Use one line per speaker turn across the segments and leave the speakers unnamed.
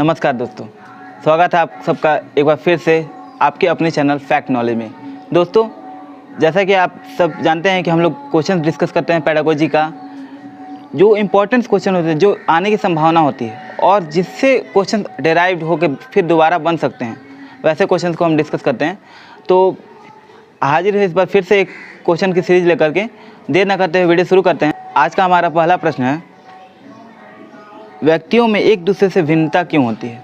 नमस्कार दोस्तों, स्वागत है आप सबका एक बार फिर से आपके अपने चैनल फैक्ट नॉलेज में। दोस्तों, जैसा कि आप सब जानते हैं कि हम लोग क्वेश्चन डिस्कस करते हैं पेडागोजी का, जो इम्पोर्टेंट क्वेश्चन होते हैं, जो आने की संभावना होती है और जिससे क्वेश्चन डेराइव्ड होकर फिर दोबारा बन सकते हैं, वैसे क्वेश्चन को हम डिस्कस करते हैं। तो हाजिर है इस बार फिर से एक क्वेश्चन की सीरीज लेकर के। देर न करते हुए वीडियो शुरू करते हैं। आज का हमारा पहला प्रश्न है, व्यक्तियों में एक दूसरे से भिन्नता क्यों होती है?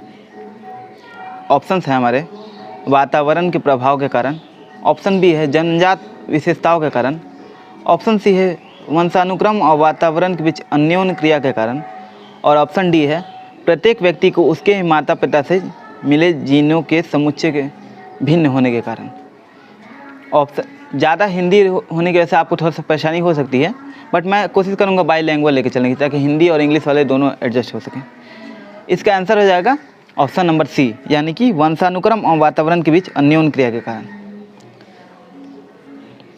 ऑप्शंस हैं हमारे, वातावरण के प्रभाव के कारण, ऑप्शन बी है जन्मजात विशेषताओं के कारण, ऑप्शन सी है वंशानुक्रम और वातावरण के बीच अन्योन्य क्रिया के कारण, और ऑप्शन डी है प्रत्येक व्यक्ति को उसके माता पिता से मिले जीनों के समुच्चय के भिन्न होने के कारण। ऑप्शन ज़्यादा हिंदी होने की वजह से आपको थोड़ा सा परेशानी हो सकती है, बट मैं कोशिश करूँगा बाई लैंग्वेज लेके चलने की, ताकि हिंदी और इंग्लिश वाले दोनों एडजस्ट हो सकें। इसका आंसर हो जाएगा ऑप्शन नंबर सी, यानी कि वंशानुक्रम और वातावरण के बीच अन्योन्य क्रिया के कारण।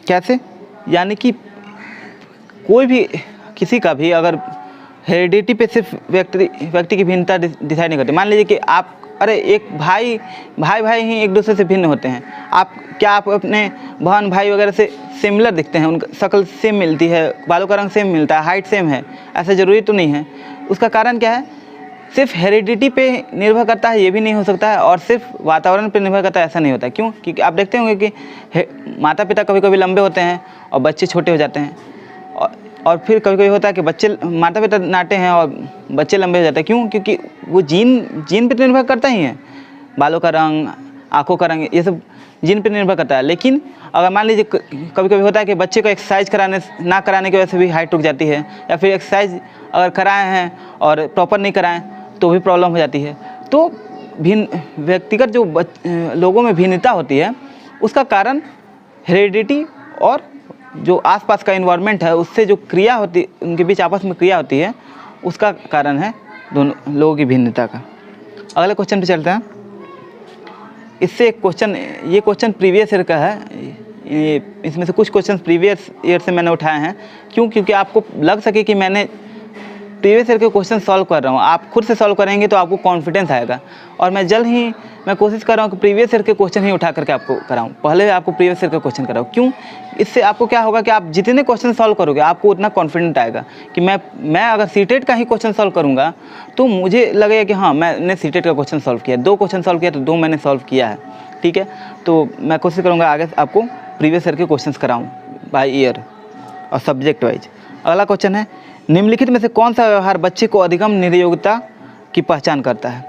कैसे? यानी कि कोई भी किसी का भी अगर हेरिडिटी पे सिर्फ व्यक्ति की भिन्नता डिसाइड नहीं करती। मान लीजिए कि आप एक भाई ही एक दूसरे से भिन्न होते हैं। आप अपने बहन भाई वगैरह से सिमिलर दिखते हैं, उनका शक्ल सेम मिलती है, बालों का रंग सेम मिलता है, हाइट सेम है, ऐसा ज़रूरी तो नहीं है। उसका कारण क्या है? सिर्फ हेरिडिटी पे निर्भर करता है, ये भी नहीं हो सकता है, और सिर्फ वातावरण पे निर्भर करता है, ऐसा नहीं होता है। क्यों? क्योंकि आप देखते होंगे कि माता पिता कभी कभी लंबे होते हैं और बच्चे छोटे हो जाते हैं, और फिर कभी कभी होता है कि माता पिता नाटे हैं और बच्चे लंबे हो जाते हैं। क्यों? क्योंकि वो जीन पे निर्भर करता ही है। बालों का रंग, आँखों का रंग, ये सब जीन पे निर्भर करता है। लेकिन अगर मान लीजिए कभी कभी होता है कि बच्चे को एक्सरसाइज ना कराने की वजह से भी हाइट रुक जाती है, या फिर एक्सरसाइज अगर कराए हैं और प्रॉपर नहीं कराएं तो भी प्रॉब्लम हो जाती है। तो भिन्न व्यक्तिगत जो लोगों में भिन्नता होती है, उसका कारण हेरिडिटी और जो आसपास का इन्वायरमेंट है, उससे जो क्रिया होती, उनके बीच आपस में क्रिया होती है, उसका कारण है दोनों लोगों की भिन्नता का। अगले क्वेश्चन पे चलते हैं। इससे एक क्वेश्चन, ये क्वेश्चन प्रीवियस ईयर का है, इसमें से कुछ क्वेश्चन प्रीवियस ईयर से मैंने उठाए हैं। क्यों? क्योंकि आपको लग सके कि मैंने प्रीवियस ईयर के क्वेश्चन सॉल्व कर रहा हूँ। आप खुद से सॉल्व करेंगे तो आपको कॉन्फिडेंस आएगा, और मैं कोशिश कर रहा हूँ कि प्रीवियस ईयर के क्वेश्चन ही उठा करके आपको कराऊँ। पहले आपको प्रीवियस ईयर का क्वेश्चन कराऊँ। क्यों? इससे आपको क्या होगा कि आप जितने क्वेश्चन सॉल्व करोगे, आपको उतना कॉन्फिडेंट आएगा कि मैं अगर सीटेट का ही क्वेश्चन सॉल्व करूँगा तो मुझे लगेगा कि हाँ, मैंने सीटेट का क्वेश्चन सॉल्व किया। 2 क्वेश्चन सॉल्व किया तो 2 मैंने सॉल्व किया है। ठीक है, तो मैं कोशिश करूँगा आगे आपको प्रीवियस ईयर के क्वेश्चन कराऊँ बाई ईयर और सब्जेक्ट वाइज। अगला क्वेश्चन है, निम्नलिखित में से कौन सा व्यवहार बच्चे को अधिगम निर्योग्यता की पहचान करता है?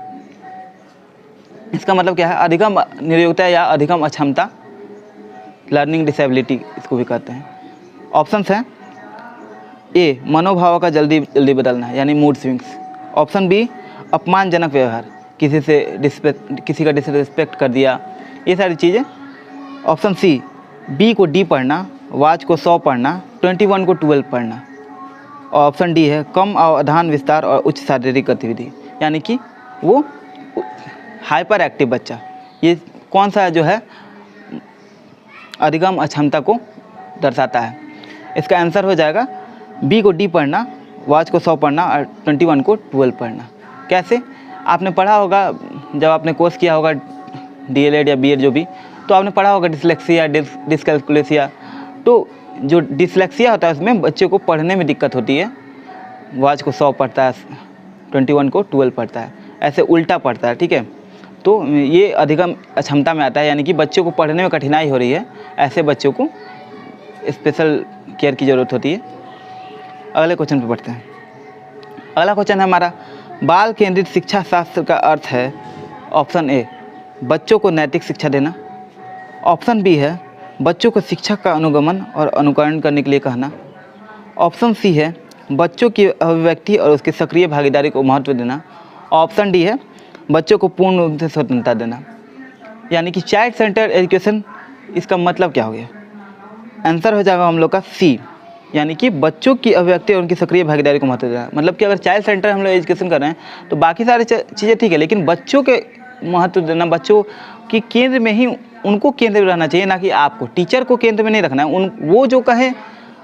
इसका मतलब क्या है? अधिगम निर्योग्यता या अधिगम अक्षमता, लर्निंग डिसेबिलिटी इसको भी कहते हैं। ऑप्शंस हैं, ए मनोभाव का जल्दी बदलना, यानी मूड स्विंग्स। ऑप्शन बी अपमानजनक व्यवहार, किसी का डिसरिस्पेक्ट कर दिया, ये सारी चीज़ें। ऑप्शन सी बी को डी पढ़ना, वाच को 100 पढ़ना, 21 को 12 पढ़ना। और ऑप्शन डी है कम अवधान विस्तार और उच्च शारीरिक गतिविधि, यानी कि वो हाइपर एक्टिव बच्चा। ये कौन सा जो है अधिगम अक्षमता को दर्शाता है? इसका आंसर हो जाएगा बी को डी पढ़ना, वाच को 100 पढ़ना और 21 को 12 पढ़ना। कैसे? आपने पढ़ा होगा, जब आपने कोर्स किया होगा डीएलएड या बीएड जो भी, तो आपने पढ़ा होगा डिसलेक्सिया, डिसकैलकुलेसिया। तो जो डिसलेक्सिया होता है उसमें बच्चे को पढ़ने में दिक्कत होती है। वाच को 100 पढ़ता है, 21 को 12 पढ़ता है, ऐसे उल्टा पढ़ता है। ठीक है, तो ये अधिगम अक्षमता में आता है, यानी कि बच्चों को पढ़ने में कठिनाई हो रही है, ऐसे बच्चों को स्पेशल केयर की ज़रूरत होती है। अगले क्वेश्चन पे पढ़ते हैं। अगला क्वेश्चन है हमारा, बाल केंद्रित शिक्षा शास्त्र का अर्थ है। ऑप्शन ए बच्चों को नैतिक शिक्षा देना, ऑप्शन बी है बच्चों को शिक्षा का अनुगमन और अनुकरण करने के लिए कहना, ऑप्शन सी है बच्चों की अभिव्यक्ति और उसकी सक्रिय भागीदारी को महत्व देना, ऑप्शन डी है बच्चों को पूर्ण रूप से स्वतंत्रता देना। यानी कि चाइल्ड सेंटर एजुकेशन, इसका मतलब क्या हो गया? आंसर हो जाएगा हम लोग का सी, यानी कि बच्चों की अभिव्यक्ति और उनकी सक्रिय भागीदारी को महत्व देना। मतलब कि अगर चाइल्ड सेंटर हम लोग एजुकेशन कर रहे हैं तो बाकी सारी चीज़ें ठीक है, लेकिन बच्चों के महत्व देना, बच्चों की केंद्र में ही, उनको केंद्र में रहना चाहिए, ना कि आपको। टीचर को केंद्र में नहीं रखना है। वो जो कहे,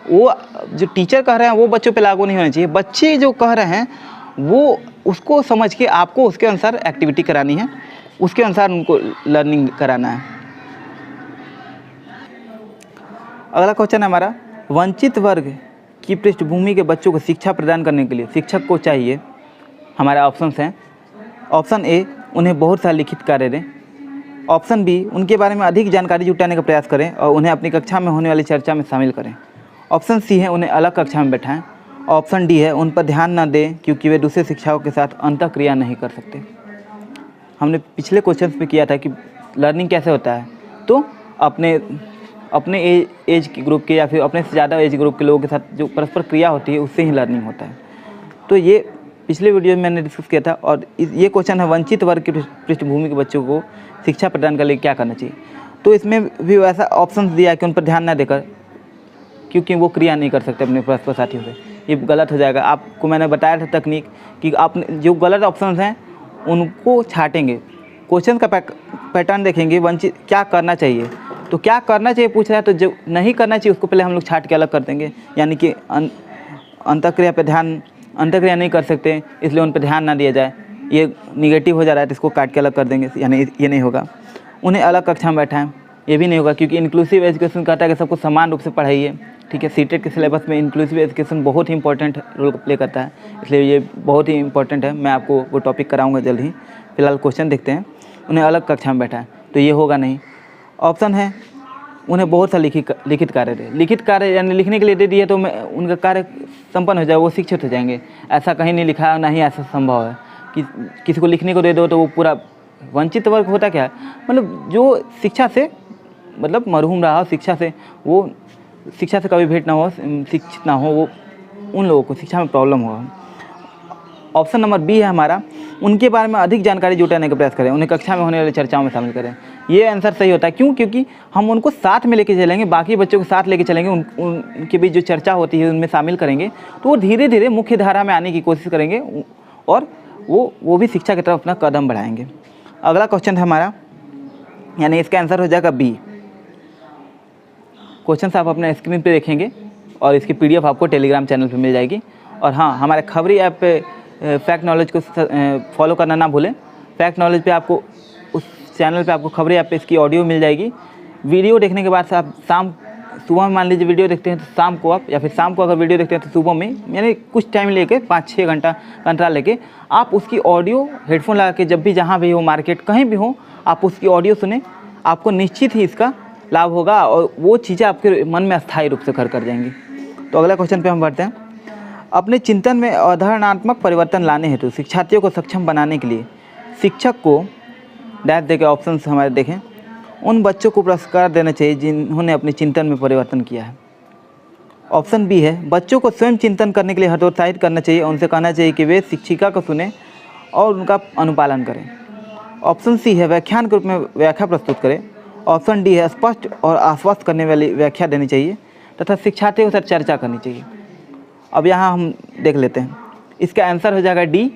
वो जो टीचर कह रहे हैं वो बच्चों पे लागू नहीं होना चाहिए। बच्चे जो कह रहे हैं वो उसको समझ के आपको उसके अनुसार एक्टिविटी करानी है, उसके अनुसार उनको लर्निंग कराना है। अगला क्वेश्चन है हमारा, वंचित वर्ग की पृष्ठभूमि के बच्चों को शिक्षा प्रदान करने के लिए शिक्षक को चाहिए। हमारे ऑप्शंस हैं, ऑप्शन ए उन्हें बहुत सारे लिखित कार्य दें, ऑप्शन बी उनके बारे में अधिक जानकारी जुटाने का प्रयास करें और उन्हें अपनी कक्षा में होने वाली चर्चा में शामिल करें, ऑप्शन सी है उन्हें अलग कक्षा में बैठाएं, ऑप्शन डी है उन पर ध्यान न दें क्योंकि वे दूसरे शिक्षकों के साथ अंतःक्रिया नहीं कर सकते। हमने पिछले क्वेश्चन पे किया था कि लर्निंग कैसे होता है, तो अपने एज के ग्रुप के या फिर अपने से ज़्यादा एज ग्रुप के लोगों के साथ जो परस्पर क्रिया होती है उससे ही लर्निंग होता है। तो ये पिछले वीडियो में मैंने डिस्कस किया था। और ये क्वेश्चन है, वंचित वर्ग की पृष्ठभूमि के बच्चों को शिक्षा प्रदान करने के लिए क्या करना चाहिए। तो इसमें भी वैसा ऑप्शन दिया है कि उन पर ध्यान न देकर क्योंकि वो क्रिया नहीं कर सकते अपने परस्पर साथियों से, ये गलत हो जाएगा। आपको मैंने बताया था तकनीक कि आपने जो गलत ऑप्शन हैं उनको छाटेंगे, क्वेश्चन का पैटर्न देखेंगे, वंचित क्या करना चाहिए, तो क्या करना चाहिए पूछ रहा है, तो जो नहीं करना चाहिए उसको पहले हम लोग छाट के अलग कर देंगे। यानी कि अंतःक्रिया पे ध्यान, अंतःक्रिया नहीं कर सकते इसलिए उन पर ध्यान ना दिया जाए, ये निगेटिव हो जा रहा है तो इसको काट के अलग कर देंगे, यानी ये नहीं होगा। उन्हें अलग कक्षा में बैठाएं, ये भी नहीं होगा क्योंकि इंक्लूसिव एजुकेशन कहता है कि सबको समान रूप से पढ़ाइए। ठीक है, सीटेट के सिलेबस में इंक्लूसिव एजुकेशन बहुत ही इंपॉर्टेंट रोल प्ले करता है, इसलिए ये बहुत ही इंपॉर्टेंट है। मैं आपको वो टॉपिक कराऊंगा जल्द ही। फिलहाल क्वेश्चन देखते हैं, उन्हें अलग कक्षा में बैठाएं, तो ये होगा नहीं। ऑप्शन है उन्हें बहुत सा लिखित कार्य दे, लिखित कार्य यानी लिखने के लिए दे दिए तो मैं उनका कार्य संपन्न हो जाए, वो शिक्षित हो जाएंगे। ऐसा कहीं नहीं लिखा, ना ही ऐसा संभव है कि किसी को लिखने को दे दो तो वो पूरा वंचित वर्ग होता क्या है, मतलब जो शिक्षा से मतलब मरहूम रहा, शिक्षा से कभी भेंट ना हो, शिक्षित ना हो, वो उन लोगों को शिक्षा में प्रॉब्लम होगा। ऑप्शन नंबर बी है हमारा, उनके बारे में अधिक जानकारी जुटाने का प्रयास करें, उन्हें कक्षा में होने वाली चर्चाओं में शामिल करें। ये आंसर सही होता है। क्यों? क्योंकि हम उनको साथ में लेके चलेंगे, बाकी बच्चों को साथ लेके चलेंगे, उनके बीच जो चर्चा होती है उनमें शामिल करेंगे, तो वो धीरे धीरे मुख्य धारा में आने की कोशिश करेंगे और वो भी शिक्षा की तरफ अपना कदम बढ़ाएंगे। अगला क्वेश्चन है हमारा, यानी इसका आंसर हो जाएगा बी। क्वेश्चन आप अपने स्क्रीन पे देखेंगे और इसकी PDF आपको टेलीग्राम चैनल पे मिल जाएगी। और हाँ, हमारे खबरी ऐप पे फैक्ट नॉलेज को फॉलो करना ना भूलें। फैक्ट नॉलेज पे आपको उस चैनल पे आपको खबरी ऐप पे इसकी ऑडियो मिल जाएगी। वीडियो देखने के बाद से आप सुबह में मान लीजिए वीडियो देखते हैं तो शाम को आप, या फिर शाम को अगर वीडियो देखते हैं तो सुबह में, यानी कुछ टाइम लेके 5-6 घंटा का अंतराल लेके आप उसकी ऑडियो हेडफोन लगा के जब भी जहाँ भी हो, मार्केट कहीं भी हो, आप उसकी ऑडियो सुने, आपको निश्चित ही इसका लाभ होगा और वो चीज़ें आपके मन में अस्थायी रूप से घर कर जाएंगी। तो अगला क्वेश्चन पे हम बढ़ते हैं। अपने चिंतन में अवधारणात्मक परिवर्तन लाने हेतु शिक्षार्थियों को सक्षम बनाने के लिए शिक्षक को डैश देके ऑप्शन हमारे देखें, उन बच्चों को पुरस्कार देना चाहिए जिन्होंने अपने चिंतन में परिवर्तन किया है। ऑप्शन बी है, बच्चों को स्वयं चिंतन करने के लिए हतोत्साहित करना चाहिए, उनसे कहना चाहिए कि वे शिक्षिका को सुने और उनका अनुपालन करें। ऑप्शन सी है, व्याख्यान के रूप में व्याख्या प्रस्तुत करें। ऑप्शन डी है, स्पष्ट और आश्वस्त करने वाली व्याख्या देनी चाहिए तथा शिक्षार्थियों के साथ चर्चा करनी चाहिए। अब यहाँ हम देख लेते हैं, इसका आंसर हो जाएगा डी,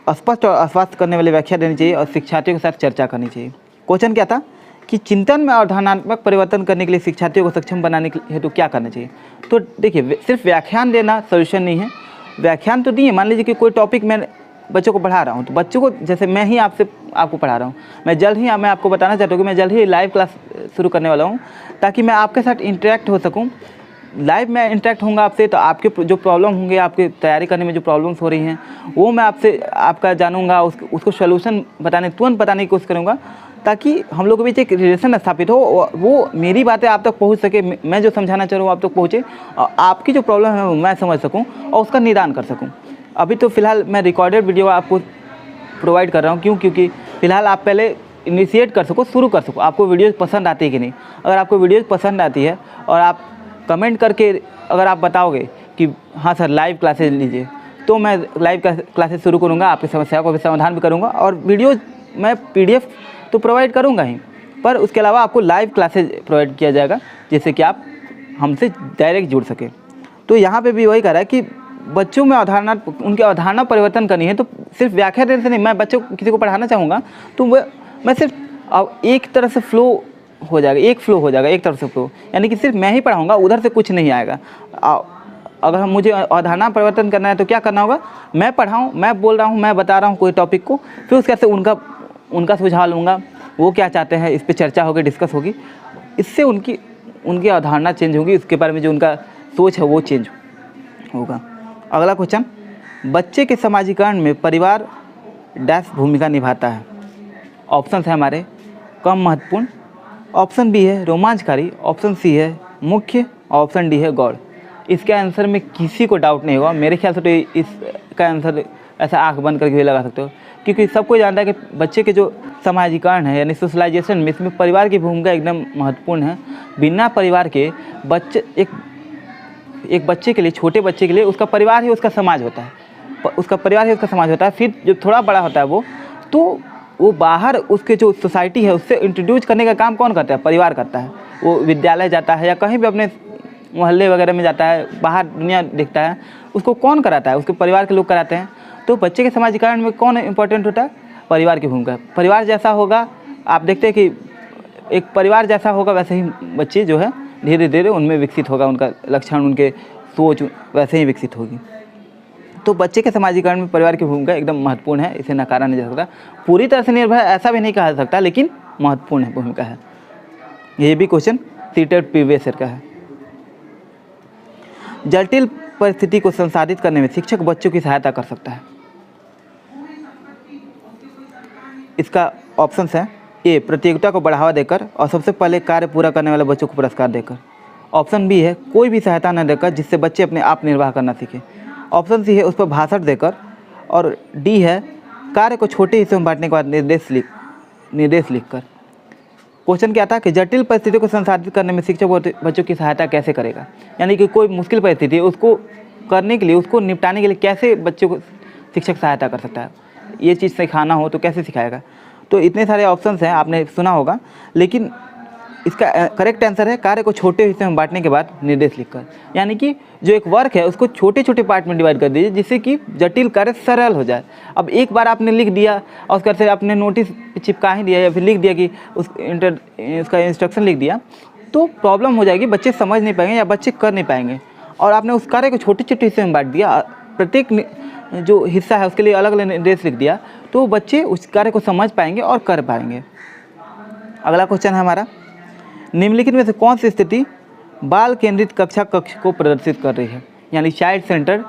स्पष्ट और आश्वस्त करने वाली व्याख्या देनी चाहिए और शिक्षार्थियों के साथ चर्चा करनी चाहिए। क्वेश्चन क्या था कि चिंतन में अवधारणात्मक परिवर्तन करने के लिए शिक्षार्थियों को सक्षम बनाने के हेतु क्या करना चाहिए। तो देखिए, सिर्फ व्याख्यान देना सोल्यूशन नहीं है। व्याख्यान तो दिए, मान लीजिए कि कोई टॉपिक मैं बच्चों को पढ़ा रहा हूँ, तो बच्चों को जैसे मैं ही आपको पढ़ा रहा हूँ, मैं आपको बताना चाहता हूँ कि मैं जल्द ही लाइव क्लास शुरू करने वाला हूँ ताकि मैं आपके साथ इंटरेक्ट हो सकूँ। लाइव में इंटरेक्ट होऊंगा आपसे, तो आपके जो प्रॉब्लम होंगे, आपके तैयारी करने में जो प्रॉब्लम्स हो रही हैं वो मैं आपका जानूंगा, उसको सोल्यूशन तुरंत बताने की कोशिश करूँगा ताकि हम लोग के बीच एक रिलेशन स्थापित हो, वो मेरी बातें आप तक पहुँच सके, मैं जो समझाना चाह रहा हूँ आप तक पहुँचे और आपकी जो प्रॉब्लम है वो मैं समझ सकूँ और उसका निदान कर सकूँ। अभी तो फ़िलहाल मैं रिकॉर्डेड वीडियो आपको प्रोवाइड कर रहा हूँ। क्यों? क्योंकि फ़िलहाल आप पहले इनिशिएट कर सको, शुरू कर सको, आपको वीडियोज़ पसंद आती है कि नहीं। अगर आपको वीडियोज़ पसंद आती है और आप कमेंट करके अगर आप बताओगे कि हाँ सर लाइव क्लासेज लीजिए, तो मैं लाइव क्लासेज शुरू करूँगा, आपकी समस्याओं का भी समाधान भी करूँगा और वीडियो मैं PDF तो प्रोवाइड करूँगा ही, पर उसके अलावा आपको लाइव क्लासेज प्रोवाइड किया जाएगा जिससे कि आप हमसे डायरेक्ट जुड़ सकें। तो यहाँ पे भी वही कह रहा है कि बच्चों में उनकी अवधारणा परिवर्तन करनी है, तो सिर्फ व्याख्या देने से नहीं। मैं बच्चों किसी को पढ़ाना चाहूँगा तो मैं सिर्फ एक तरह से फ्लो हो जाएगा, एक तरफ से फ्लो, यानी कि सिर्फ मैं ही पढ़ाऊँगा, उधर से कुछ नहीं आएगा। अगर हम मुझे अवधारणा परिवर्तन करना है तो क्या करना होगा, मैं पढ़ाऊँ, मैं बोल रहा हूँ, मैं बता रहा हूँ कोई टॉपिक को, फिर उसके से उनका सुझाव लूँगा, वो क्या चाहते हैं, इस पर चर्चा होगी, डिस्कस होगी, इससे उनकी अवधारणा चेंज होगी, इसके बारे में जो उनका सोच है वो चेंज होगा। अगला क्वेश्चन, बच्चे के समाजीकरण में परिवार डैश भूमिका निभाता है। ऑप्शन है हमारे कम महत्वपूर्ण, ऑप्शन बी है रोमांचकारी, ऑप्शन सी है मुख्य, ऑप्शन डी है गौड़। इसके आंसर में किसी को डाउट नहीं होगा, मेरे ख्याल से तो इसका आंसर ऐसा आंख बंद करके भी लगा सकते हो, क्योंकि सबको जानता है कि बच्चे के जो समाजीकरण है यानी सोशलाइजेशन में इसमें परिवार की भूमिका एकदम महत्वपूर्ण है। बिना परिवार के बच्चे एक बच्चे के लिए, छोटे बच्चे के लिए उसका परिवार ही उसका समाज होता है, उसका परिवार ही उसका समाज होता है। फिर जब थोड़ा बड़ा होता है वो बाहर उसके जो सोसाइटी है उससे इंट्रोड्यूस करने का काम कौन करता है, परिवार करता है। वो विद्यालय जाता है या कहीं भी अपने मोहल्ले वगैरह में जाता है, बाहर दुनिया देखता है, उसको कौन कराता है, उसके परिवार के लोग कराते हैं। तो बच्चे के समाजीकरण में कौन इंपॉर्टेंट होता है, परिवार की भूमिका। परिवार जैसा होगा, आप देखते हैं कि एक परिवार जैसा होगा वैसे ही बच्चे जो है धीरे धीरे उनमें विकसित होगा, उनका लक्षण, उनके सोच वैसे ही विकसित होगी। तो बच्चे के समाजीकरण में परिवार की भूमिका एकदम महत्वपूर्ण है, इसे नकारा नहीं जा सकता। पूरी तरह से निर्भर ऐसा भी नहीं कहा जा सकता, लेकिन महत्वपूर्ण है, भूमिका है। ये भी क्वेश्चन सीटेट प्रीवियस ईयर का है। जटिल परिस्थिति को संसाधित करने में शिक्षक बच्चों की सहायता कर सकता है। इसका ऑप्शन है ए प्रतियोगिता को बढ़ावा देकर और सबसे पहले कार्य पूरा करने वाले बच्चों को पुरस्कार देकर, ऑप्शन बी है कोई भी सहायता न देकर जिससे बच्चे अपने आप निर्वाह करना सीखें, ऑप्शन सी है उस पर भाषण देकर, और डी है कार्य को छोटे हिस्सों में बांटने के बाद निर्देश लिखकर। क्वेश्चन क्या था कि जटिल परिस्थिति को संसाधित करने में शिक्षक बच्चों की सहायता कैसे करेगा, यानी कि कोई मुश्किल परिस्थिति है उसको करने के लिए, उसको निपटाने के लिए कैसे बच्चों को शिक्षक सहायता कर सकता है, ये चीज़ सिखाना हो तो कैसे सिखाएगा। तो इतने सारे ऑप्शंस हैं, आपने सुना होगा, लेकिन इसका करेक्ट आंसर है कार्य को छोटे हिस्से में बांटने के बाद निर्देश लिखकर। यानी कि जो एक वर्क है उसको छोटे छोटे पार्ट में डिवाइड कर दीजिए जिससे कि जटिल कार्य सरल हो जाए। अब एक बार आपने लिख दिया और उसके बाद आपने नोटिस चिपका ही दिया या फिर लिख दिया कि उसका इंस्ट्रक्शन लिख दिया, तो प्रॉब्लम हो जाएगी, बच्चे समझ नहीं पाएंगे या बच्चे कर नहीं पाएंगे। और आपने उस कार्य को छोटे छोटे हिस्से में बांट दिया, प्रत्येक जो हिस्सा है उसके लिए अलग अलग निर्देश लिख दिया, तो बच्चे उस कार्य को समझ पाएंगे और कर पाएंगे। अगला क्वेश्चन है हमारा, निम्नलिखित में से कौन सी स्थिति बाल केंद्रित कक्षा कक्ष को प्रदर्शित कर रही है, यानी चाइल्ड सेंटर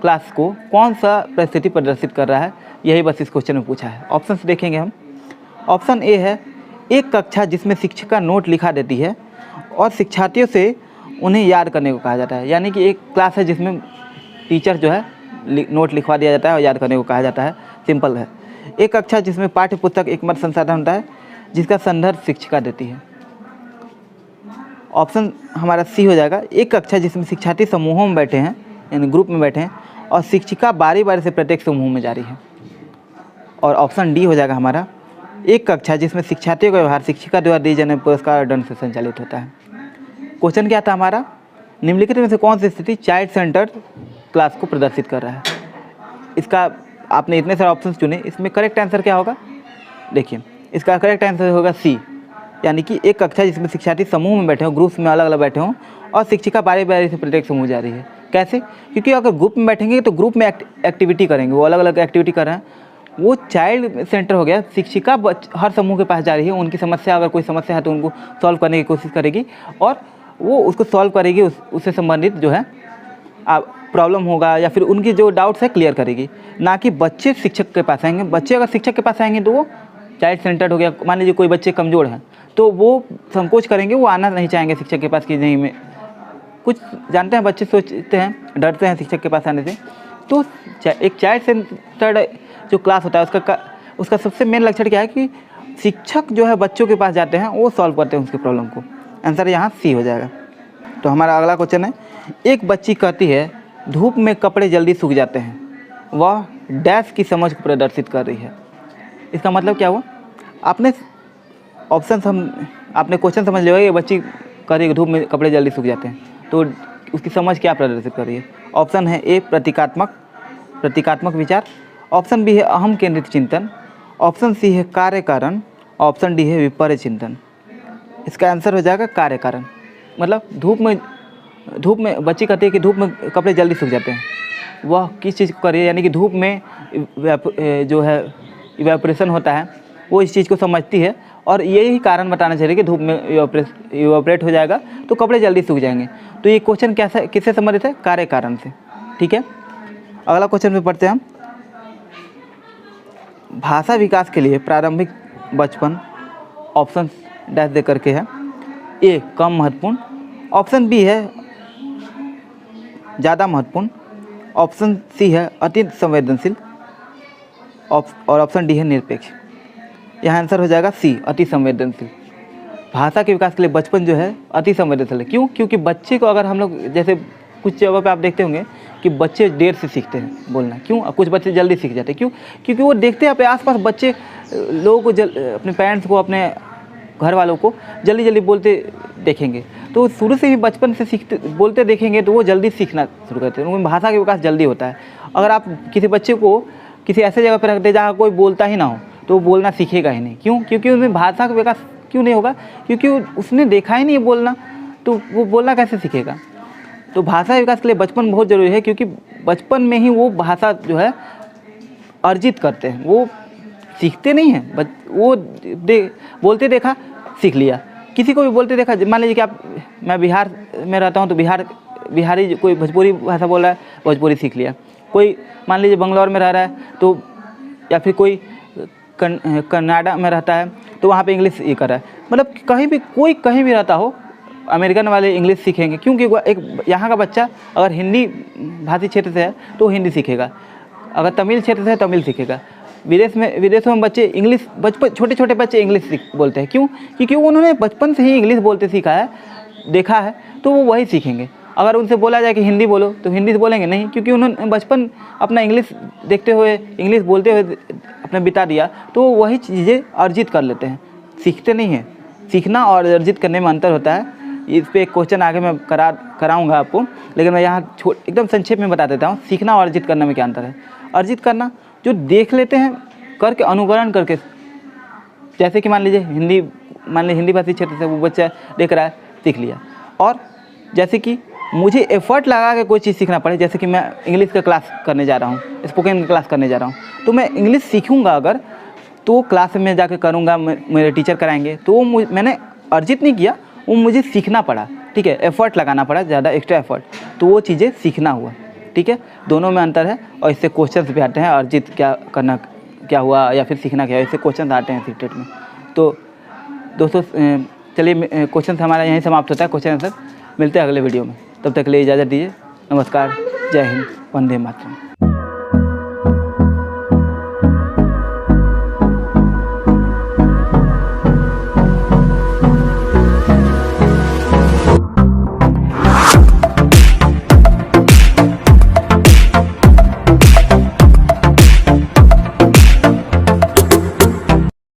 क्लास को कौन सा परिस्थिति प्रदर्शित कर रहा है, यही बस इस क्वेश्चन में पूछा है। ऑप्शन देखेंगे हम। ऑप्शन ए है एक कक्षा जिसमें शिक्षिका नोट लिखा देती है और शिक्षार्थियों से उन्हें याद करने को कहा जाता है, यानी कि एक क्लास है जिसमें टीचर जो है नोट लिखवा दिया जाता है और याद करने को कहा जाता है, सिंपल है। एक कक्षा जिसमें पाठ्य पुस्तक एकमात्र संसाधन होता है जिसका संदर्भ शिक्षिका देती है। ऑप्शन हमारा सी हो जाएगा, एक कक्षा जिसमें शिक्षार्थी समूहों में बैठे हैं, यानी ग्रुप में बैठे हैं और शिक्षिका बारी बारी से प्रत्येक समूह में जा रही है। और ऑप्शन डी हो जाएगा हमारा, एक कक्षा जिसमें शिक्षार्थियों का व्यवहार शिक्षिका द्वारा दिए जाने पुरस्कार और दंड से संचालित होता है। क्वेश्चन क्या था हमारा, निम्नलिखित में से कौन सी स्थिति चाइल्ड सेंटर क्लास को प्रदर्शित कर रहा है। इसका आपने इतने सारे ऑप्शन चुने, इसमें करेक्ट आंसर क्या होगा, देखिए इसका करेक्ट आंसर होगा सी, यानी कि एक कक्षा जिसमें शिक्षार्थी समूह में बैठे हों, ग्रुप्स में अलग अलग बैठे हों और शिक्षिका बारी बारी से प्रत्येक समूह जा रही है। कैसे, क्योंकि अगर ग्रुप में बैठेंगे तो ग्रुप में एक्टिविटी करेंगे, वो अलग अलग एक्टिविटी कर रहे हैं, वो चाइल्ड सेंटर हो गया। शिक्षिका हर समूह के पास जा रही है, उनकी समस्या, अगर कोई समस्या है तो उनको सॉल्व करने की कोशिश करेगी और वो उसको सॉल्व करेगी, उससे संबंधित जो है प्रॉब्लम होगा या फिर उनकी जो डाउट्स है क्लियर करेगी, ना कि बच्चे शिक्षक के पास आएंगे। बच्चे अगर शिक्षक के पास आएंगे तो वो चाइल्ड सेंटर्ड हो गया। मान लीजिए कोई बच्चे कमज़ोर हैं तो वो संकोच करेंगे, वो आना नहीं चाहेंगे शिक्षक के पास कि नहीं, मैं कुछ जानते हैं, बच्चे सोचते हैं, डरते हैं शिक्षक के पास आने से। तो एक चाइल्ड सेंटर्ड जो क्लास होता है उसका सबसे मेन लक्षण क्या है कि शिक्षक जो है बच्चों के पास जाते हैं, वो सॉल्व करते हैं उसके प्रॉब्लम को। आंसर यहाँ सी हो जाएगा। तो हमारा अगला क्वेश्चन है, एक बच्ची कहती है धूप में कपड़े जल्दी सूख जाते हैं, वह डैश की समझ को प्रदर्शित कर रही है। इसका मतलब क्या हुआ, आपने क्वेश्चन समझ लिया, ये बच्ची कह रही है धूप में कपड़े जल्दी सूख जाते हैं, तो उसकी समझ क्या प्रदर्शित कर रही है। ऑप्शन है ए प्रतीकात्मक विचार, ऑप्शन बी है अहम केंद्रित चिंतन, ऑप्शन सी है कार्य कारण, ऑप्शन डी है विपर्य चिंतन। इसका आंसर हो जाएगा कार्य कारण। मतलब धूप में धूप में बच्ची कहती है कि धूप में कपड़े जल्दी सूख जाते हैं, वह किस चीज़ को कर रही है, यानी कि धूप में जो है इवेपोरेशन होता है वो इस चीज़ को समझती है और यही कारण बताना चाहिए कि धूप में इवेपोरेट हो जाएगा तो कपड़े जल्दी सूख जाएंगे। तो ये क्वेश्चन कैसा किससे संबंधित है? कार्य कारण से। ठीक है, अगला क्वेश्चन में पढ़ते हैं हम। भाषा विकास के लिए प्रारंभिक बचपन ऑप्शन डैश दे करके है। ए कम महत्वपूर्ण, ऑप्शन बी है ज़्यादा महत्वपूर्ण, ऑप्शन सी है अति संवेदनशील और ऑप्शन डी है निरपेक्ष। यहाँ आंसर हो जाएगा सी अति संवेदनशील। भाषा के विकास के लिए बचपन जो है अति संवेदनशील है। क्यों? क्योंकि बच्चे को अगर हम लोग जैसे कुछ जगह पे आप देखते होंगे कि बच्चे देर से सीखते हैं बोलना। क्यों? कुछ बच्चे जल्दी सीख जाते हैं। क्यों? क्योंकि वो देखते हैं अपने आसपास बच्चे लोगों को अपने पेरेंट्स को, अपने घर वालों को जल्दी जल्दी बोलते देखेंगे तो शुरू से ही बचपन से सीखते बोलते देखेंगे तो वो जल्दी सीखना शुरू करते हैं, उनमें भाषा का विकास जल्दी होता है। अगर आप किसी बच्चे को किसी ऐसे जगह पर रख दे जहाँ कोई बोलता ही ना हो तो वो बोलना सीखेगा ही नहीं। क्यों? क्योंकि उसमें भाषा का विकास क्यों नहीं होगा? क्योंकि उसने देखा ही नहीं है बोलना, तो वो बोलना कैसे सीखेगा? तो भाषा विकास के लिए बचपन बहुत ज़रूरी है, क्योंकि बचपन में ही वो भाषा जो है अर्जित करते हैं, वो सीखते नहीं हैं। वो बोलते देखा सीख लिया। किसी को भी बोलते देखा, मान लीजिए कि मैं बिहार में रहता हूँ तो बिहारी कोई भोजपुरी भाषा बोल रहा है, भोजपुरी सीख लिया। कोई मान लीजिए बंगलौर में रह रहा है तो, या फिर कोई कनाडा में रहता है तो वहाँ पे इंग्लिश ये कर रहा है। मतलब कहीं भी कोई कहीं भी रहता हो, अमेरिकन वाले इंग्लिश सीखेंगे। क्योंकि एक यहाँ का बच्चा अगर हिंदी भाषी क्षेत्र से है तो हिंदी सीखेगा, अगर तमिल क्षेत्र से है तमिल सीखेगा। विदेशों में बच्चे इंग्लिश बचपन छोटे छोटे बच्चे इंग्लिश बोलते हैं। क्यों? क्योंकि उन्होंने बचपन से ही इंग्लिश बोलते सीखा है, देखा है, तो वो वही सीखेंगे। अगर उनसे बोला जाए कि हिंदी बोलो तो हिंदी बोलेंगे नहीं, क्योंकि उन्होंने बचपन अपना इंग्लिश देखते हुए, इंग्लिश बोलते हुए अपने बिता दिया, तो वही चीज़ें अर्जित कर लेते हैं, सीखते नहीं हैं। सीखना और अर्जित करने में अंतर होता है। इस पर एक क्वेश्चन आगे मैं कराऊंगा आपको, लेकिन मैं यहाँ एकदम संक्षेप में बता देता हूँ। सीखना और अर्जित करने में क्या अंतर है? अर्जित करना जो देख लेते हैं करके, अनुकरण करके, जैसे कि मान लीजिए हिंदी भाषी क्षेत्र से वो बच्चा देख रहा है, सीख लिया। और जैसे कि मुझे एफर्ट लगा के कोई चीज़ सीखना पड़े, जैसे कि मैं इंग्लिश का क्लास करने जा रहा हूँ, स्पोकन की क्लास करने जा रहा हूँ, तो मैं इंग्लिश सीखूंगा अगर, तो क्लास में जाके करूँगा, मेरे टीचर कराएंगे, तो मैंने अर्जित नहीं किया, वो मुझे सीखना पड़ा। ठीक है, एफर्ट लगाना पड़ा, ज़्यादा एक्स्ट्रा एफर्ट, तो वो चीज़ें सीखना हुआ। ठीक है, दोनों में अंतर है। और इससे क्वेश्चंस भी आते हैं, अर्जित क्या करना क्या हुआ या फिर सीखना क्या हुआ, इससे क्वेश्चन आते हैं सीटेट में। तो दोस्तों चलिए, क्वेश्चन हमारा यहीं समाप्त होता है, क्वेश्चन आंसर। मिलते हैं अगले वीडियो में, तब तक के लिए इजाज़त दीजिए। नमस्कार, जय हिंद, वंदे मातरम।